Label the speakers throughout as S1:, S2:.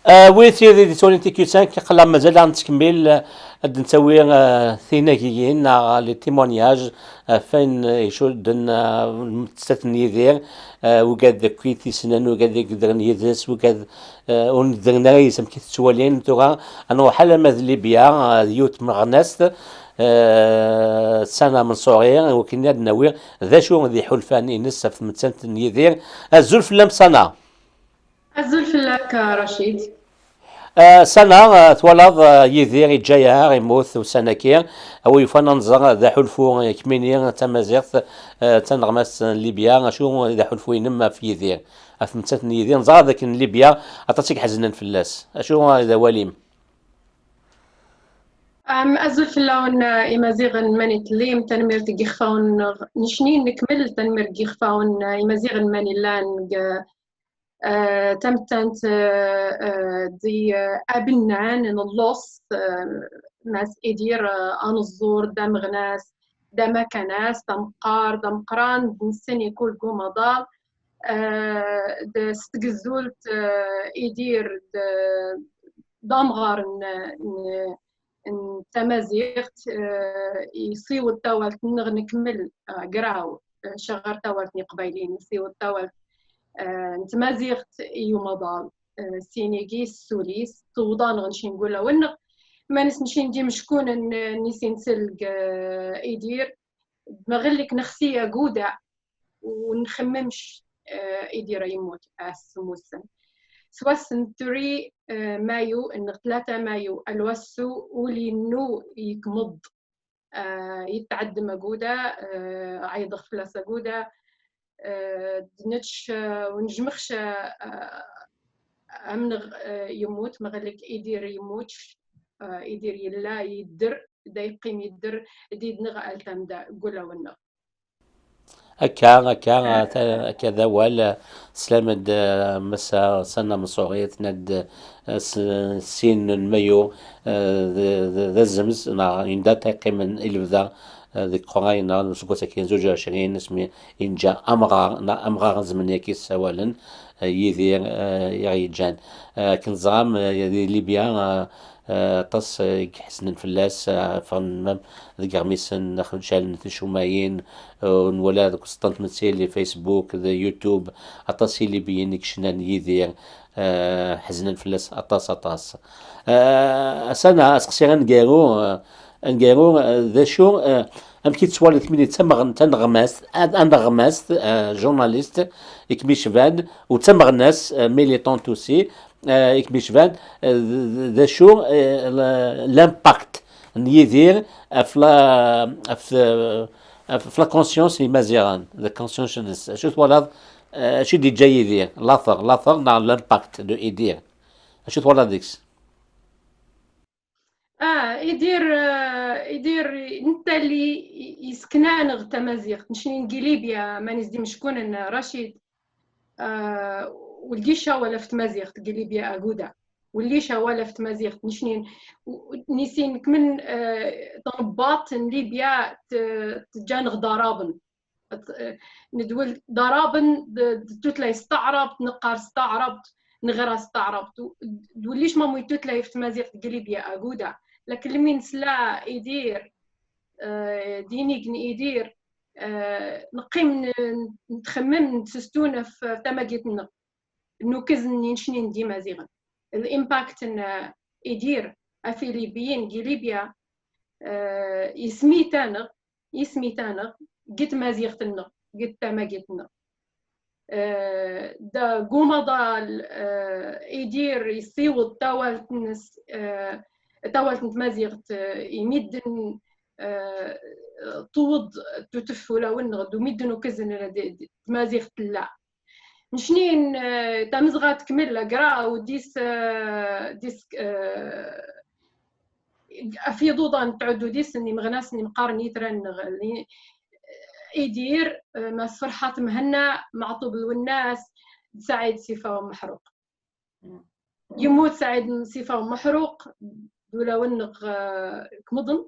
S1: وي تيدي دي تولي تيكيوتان قلا مازال غنتكمل غادي نسوي ثيناكيين لي تيمونياج فين يشدن ستة نيذير وقاد كويتي سنان وقاد يقدرن يدرس وقاد وندرنا يسم كي تسوالين توغا انا حالا ماذ ليبيا يوت مغناست سنة من صغير وكنا ناوي ذا شو ذي حلفان ينس في متسنة نيذير الزلف لم صنع
S2: الزلف لك رشيد.
S1: سنة تولد يدير يجايها يموت وسنة كي أو يفنن ننظر ذا حلفو كميني تمازيغت تنغمس ليبيا شو ذا حلفو ينما في يدير أثمتت يدير نزار ذاك ليبيا أعطتك حزنا في اللاس شو ذا وليم.
S2: الزلف اللون إمازيغن ماني تليم تنمير تجيخفاون نشنين نكمل تنمير جيخفاون إمازيغن ماني لان تمتنت دي أبنان نلص ماس إدير أنظور دم غناس دم كناس دم قار دم قران بنسن يكون قومضال استجزولت إدير دمغار تمازيغت يصيو التوالت نكمل قراو شغر توالتني قبايلين يصيو التوالت نتمازيغت يومضال سينيكي السوليس توضان غنشي نقولها ونغ ما نسنشي ندي مشكون نسي نسلق يدير مغلك نخسيه قودة ونخممش يدير يموت السموسن سوا سنتري مايو ان 3 مايو الوسو ولي نو يكمض يتعد مقودة عيض فلاسة قودة دنتش ونجمخش أمنغ يموت مغلق يدير يموتش يدير يلا يدر دا يقيم يدر ديد نغ التمدا قولا ونغ
S1: كذا ولا سلامد مسا سنة من صغيرة ند سين الميو ذا الزمز يندا تقيم من إلفذا ذيك قراينا نسقط كين 22 اسمي إنجا أمغار زمنية كيس سوالا يذير يعيجان كنظام ليبيا تص حسن فلاس فن ذيك غميسن ناخد شال نتشوماين نولا ذوك سطنت متسيلي فيسبوك ذا يوتيوب أطاسي ليبيين كشنان يذير حزن فلاس أطاس سنة أسقسي نقارو ذا شو ام كي تسوالي ثمانية تنغماس انغماس جورناليست يكميش فاد وتمغ الناس ميليتون توسي يكميش فاد ذا شو لامباكت يدير في لا كونسيونس مازيغان ذا كونسيونس شو تولد شو دي جاي يدير لاثر نع لامباكت دو يدير شو تولد ديكس
S2: يدير انت اللي يسكنان تمازيغ نشني نقليبيا ما نزدي مشكون رشيد والليشا ولا في تمازيغ قليبيا اقودا والليشا ولا في تمازيغ نشني نسينك من طنباط ليبيا تجانغ ضرابن ندول ضرابن توتلا استعرب نقار استعرب نغرا استعرب دوليش ما مويتوتلا في تمازيغ قليبيا اقودا لكن لمين سلا يدير دينيك يدير نقيم نتخمم نتسستونا في تماقيتنا نوكز نشني ندي مازيغا الامباكت يدير في ليبيين ليبيا يسمي تانغ قد مازيغتنا قد تماقيتنا دا قومضال يدير يصيوض تاوالت مازيغت يمدن طوض تتفولا ونغد ومدن وكزن مازيغت لا نشنين تمزغات كمل قرا وديس ديس في ضوضان تعدو ديس اني مغناس اني مقارن يترن يدير ما فرحات مهنا معطوب الناس سعيد سيفا ومحروق يموت سعيد سيفا ومحروق دولا ونغ كمضن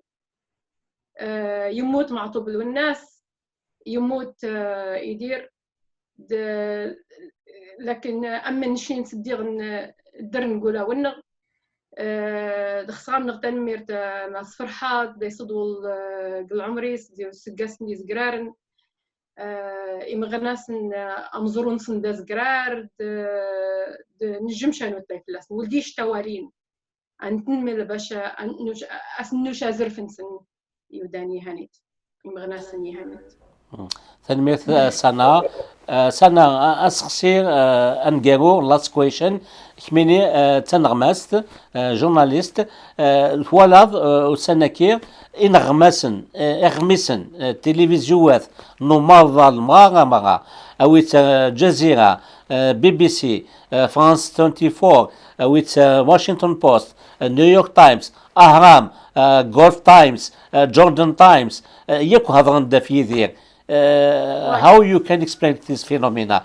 S2: يموت معطوب الناس يموت يدير لكن أما نشين تدير الدر نقولها ونغ دخصغام نغ تنمير مع صفرحات دي صدو العمريس ديال سقاس دي زقرارن إمغناس أمزورون سن زقرار نجم شانو تايفلاس ولديش توارين أنتن باشا أسنوش أزرفنسن يوداني هانيت إمغناسن يهانيت
S1: تنمية سنة أسخسير أنجارو لاست كويشن كميني تنغماست جورناليست ثوالاد وسنكير إنغماسن إغميسن تلفزيوات نماضة المغا أويت جزيرة بي بي سي فرانس 24 أويت واشنطن بوست نيويورك تايمز أهرام غولف تايمز جوردن تايمز يكو هذا في ذير how you can explain this phenomena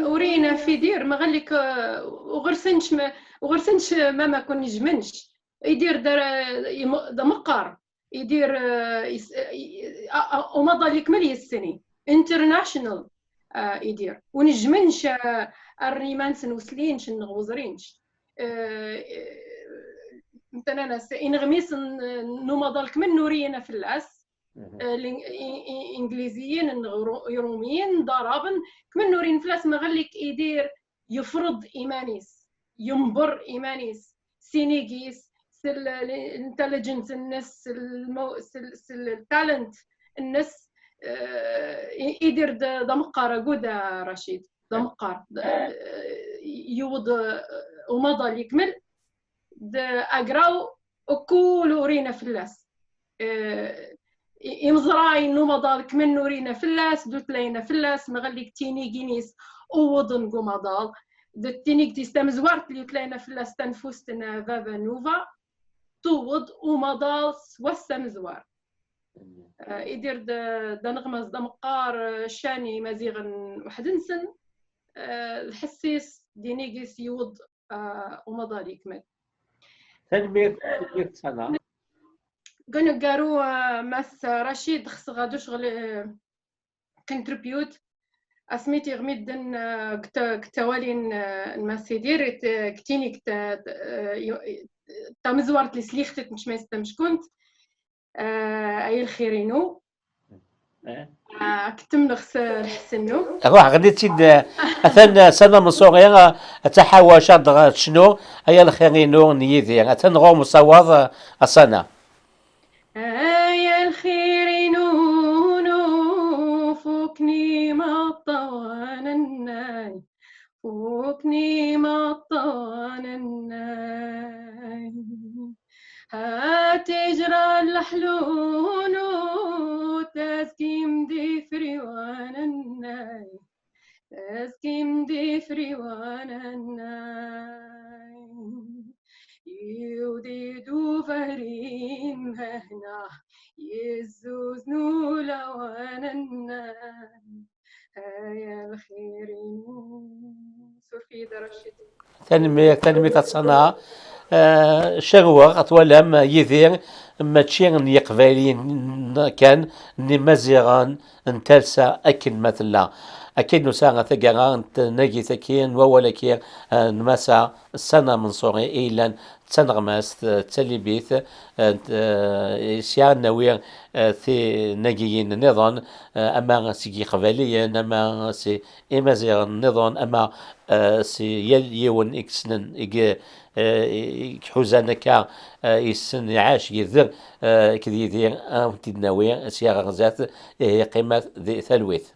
S2: أورينا في دير ما غالك وغرسنش ما كون يجمنش يدير دمقار يدير وما ضليك ملي السني انترناشنال يدير ونجمنش الريمانس نوسلينش نغوزرينش مثلا انا انغميس نوما ضلك من نورينا في الاس انجليزيين روميين ضرابن كمن نورين فلاس ما غليك يدير يفرض ايمانيس ينبر ايمانيس سينيجيس الانتليجنس الناس التالنت الناس يدير دمقار قودا رشيد دمقار يوض ومضى يكمل اقراو وكل ورينا فلاس إمزراي نومضالك من نورينا فلاس دوت لينا فلاس مغليك تيني جينيس ووضن قمضال دوت تينيك تستمزورت اللي تلاقينا فلاس تنفوستنا فافا نوفا توض ومضال والسمزوار يدير دا نغمز دا مقار شاني مزيغا وحدنسن الحسيس دينيجيس يوض ومضال يكمل
S1: تنمية سنة
S2: قالوا قارو ماس رشيد خص غادو شغل كونتريبيوت اسميتي غميدن كتوالين ماس يدير كتيني تمزورت لي سليختت مش ماس تمشكنت اي الخيرينو كتم نخس الحسنو
S1: روح غادي تيد اثن سنه من صغيره اتحاوشات شنو هي الخيرينو نيذير اثن غو مصوض السنه
S2: يا الخير نونو فوكني ما طوان الناي فوكني ما طوان الناي هاتجرى الحلون تسكيم دي فريوان الناي تسكيم دي فريوان الناي يوديدو فهرين هنا يزوز نولا وانا هيا الخير سورفي درشت
S1: تنمية الصناعة شغوة أطولهم يذير ماتشين يقبالين كان نمزيغان انتلسا أكل مثلا أكيد نساغا ثقرا نجي ثكين وولكير نمسا السنة من صغي إيلان تنغماس تلبيث سيان نوير في نجيين نظن أما سيجي قباليا أما سي إمازيغ نظن أما سي يون إكسنن حوزانكا يسن يعاش يذر كذي ذير تدناوير سياغ غزات قيمة ذي ثلويث